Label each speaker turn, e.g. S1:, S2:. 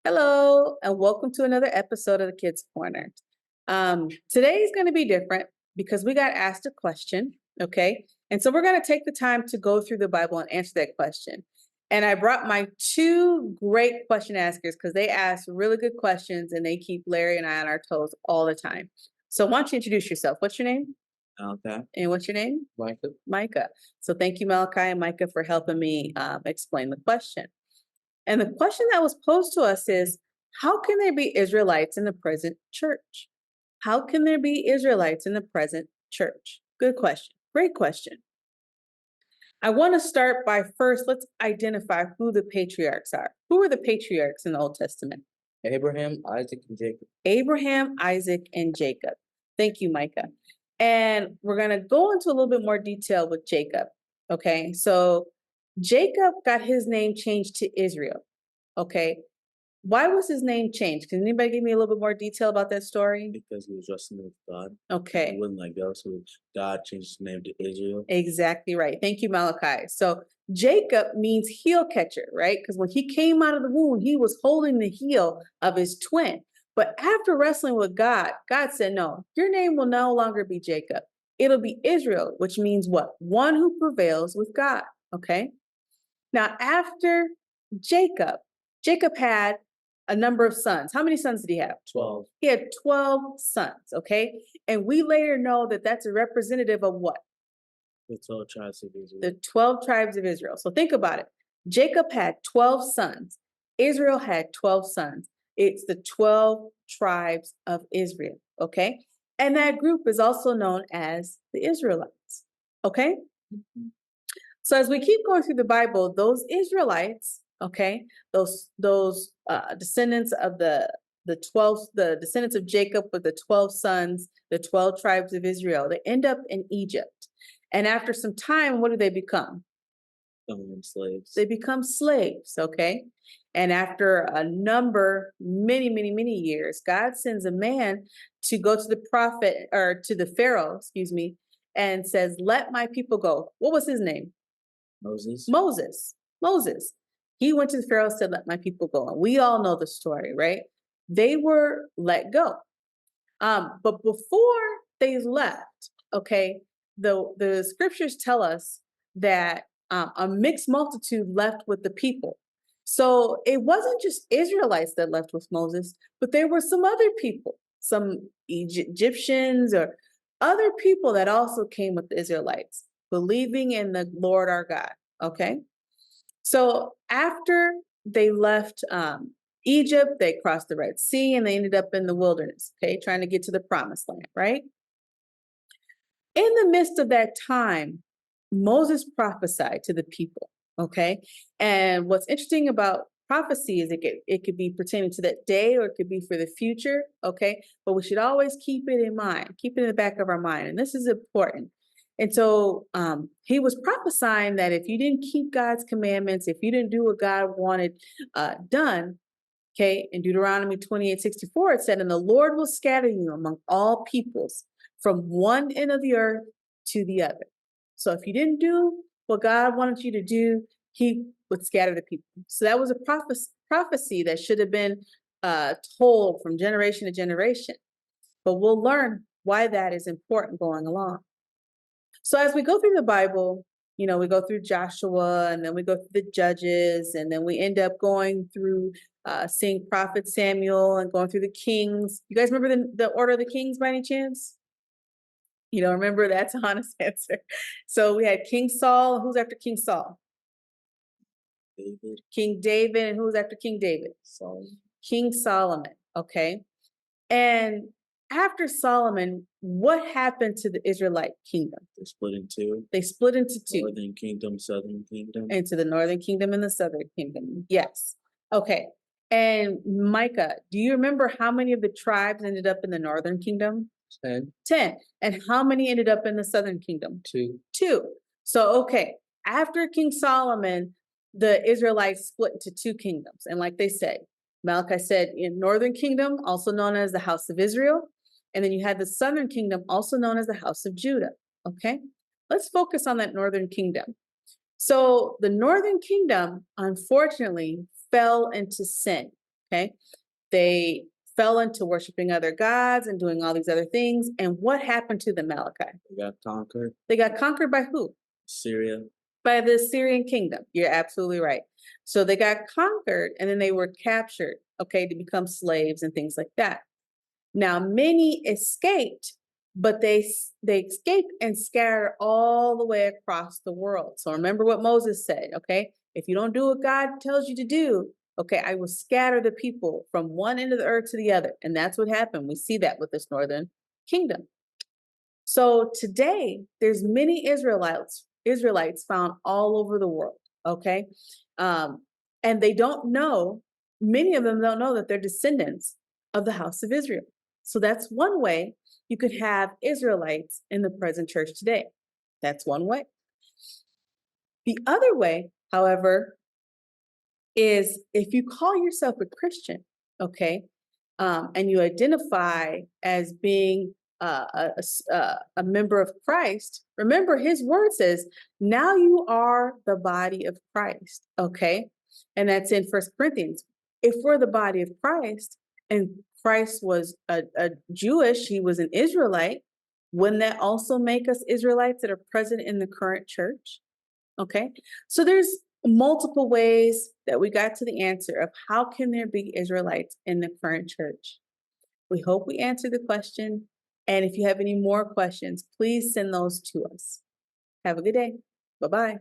S1: Hello, and welcome to another episode of the Kids Corner. Today is going to be different because we got asked a question, okay? And so we're going to take the time to go through the Bible and answer that question. And I brought my two great question askers because they ask really good questions and they keep Larry and I on our toes all the time. So why don't you introduce yourself? What's your name?
S2: Okay.
S1: And what's your name?
S2: Micah.
S1: Micah. So thank you, Malachi and Micah, for helping me explain the question. And the question that was posed to us is, how can there be Israelites in the present church? How can there be Israelites in the present church? Good question. Great question. I want to start by first, let's identify who the patriarchs are. Who are the patriarchs in the Old Testament?
S2: Abraham, Isaac, and Jacob.
S1: Abraham, Isaac, and Jacob. Thank you, Micah. And we're going to go into a little bit more detail with Jacob. Okay, so Jacob got his name changed to Israel. Okay, why was his name changed? Can anybody give me a little bit more detail about that story?
S2: Because he was wrestling with God.
S1: Okay.
S2: He wasn't like God, so God changed his name to Israel.
S1: Exactly right. Thank you, Malachi. So Jacob means heel catcher, right? Because when he came out of the womb, he was holding the heel of his twin. But after wrestling with God, God said, no, your name will no longer be Jacob. It'll be Israel, which means what? One who prevails with God. Okay. Now, after Jacob, Jacob had a number of sons. How many sons did he have?
S2: 12.
S1: He had 12 sons, okay? And we later know that that's a representative of what?
S2: The 12 tribes of Israel.
S1: The 12 tribes of Israel. So think about it. Jacob had 12 sons. Israel had 12 sons. It's the 12 tribes of Israel, okay? And that group is also known as the Israelites, okay? Mm-hmm. So as we keep going through the Bible, those Israelites, okay, those descendants of the descendants of Jacob with the 12 sons, the 12 tribes of Israel, they end up in Egypt. And after some time, what do they become?
S2: Slaves.
S1: They become slaves, okay? And after a number, many years, God sends a man to go to the prophet, or to the Pharaoh, excuse me, and says, let my people go. What was his name? Moses. He went to the Pharaoh and said, let my people go. And we all know the story, right? They were let go. But before they left, okay, the scriptures tell us that a mixed multitude left with the people. So it wasn't just Israelites that left with Moses, but there were some other people, some Egyptians or other people that also came with the Israelites, believing in the Lord our God. Okay. So after they left Egypt, they crossed the Red Sea and they ended up in the wilderness, okay, trying to get to the promised land, right? In the midst of that time, Moses prophesied to the people, okay? And what's interesting about prophecy is it could be pertaining to that day or it could be for the future, okay? But we should always keep it in mind, keep it in the back of our mind. And this is important. And so he was prophesying that if you didn't keep God's commandments, if you didn't do what God wanted done, okay, in Deuteronomy 28:64, it said, and the Lord will scatter you among all peoples from one end of the earth to the other. So if you didn't do what God wanted you to do, he would scatter the people. So that was a prophecy that should have been told from generation to generation. But we'll learn why that is important going along. So as we go through the Bible, you know, we go through Joshua and then we go through the Judges and then we end up going through seeing Prophet Samuel and going through the Kings. You guys remember the order of the Kings by any chance? You don't remember? That's an honest answer. So we had King Saul. Who's after King Saul?
S2: David.
S1: King David. And who's after King David?
S2: Solomon.
S1: King Solomon. Okay. And after Solomon, what happened to the Israelite kingdom?
S2: They split in two.
S1: They split into two.
S2: Northern kingdom, southern kingdom.
S1: Into the northern kingdom and the southern kingdom. Yes. Okay. And Micah, do you remember how many of the tribes ended up in the northern kingdom?
S2: 10.
S1: 10. And how many ended up in the southern kingdom?
S2: 2.
S1: 2. So, okay. After King Solomon, the Israelites split into 2 kingdoms. And like they said, Malachi said, in northern kingdom, also known as the house of Israel. And then you had the southern kingdom, also known as the house of Judah. Okay. Let's focus on that northern kingdom. So the northern kingdom, unfortunately, fell into sin. Okay. They fell into worshiping other gods and doing all these other things. And what happened to the Amalekites?
S2: They got conquered.
S1: They got conquered by who?
S2: Syria.
S1: By the Syrian kingdom. You're absolutely right. So they got conquered and then they were captured, okay, to become slaves and things like that. Now, many escaped, but they escaped and scattered all the way across the world. So remember what Moses said, okay? If you don't do what God tells you to do, okay, I will scatter the people from one end of the earth to the other. And that's what happened. We see that with this northern kingdom. So today, there's many Israelites found all over the world, okay? And they don't know, many of them don't know that they're descendants of the house of Israel. So that's one way you could have Israelites in the present church today. That's one way. The other way, however, is if you call yourself a Christian, okay, and you identify as being a member of Christ, remember his word says, now you are the body of Christ, okay? And that's in First Corinthians. If we're the body of Christ and Christ was a Jewish, he was an Israelite, wouldn't that also make us Israelites that are present in the current church? Okay, so there's multiple ways that we got to the answer of how can there be Israelites in the current church. We hope we answered the question. And if you have any more questions, please send those to us. Have a good day. Bye-bye.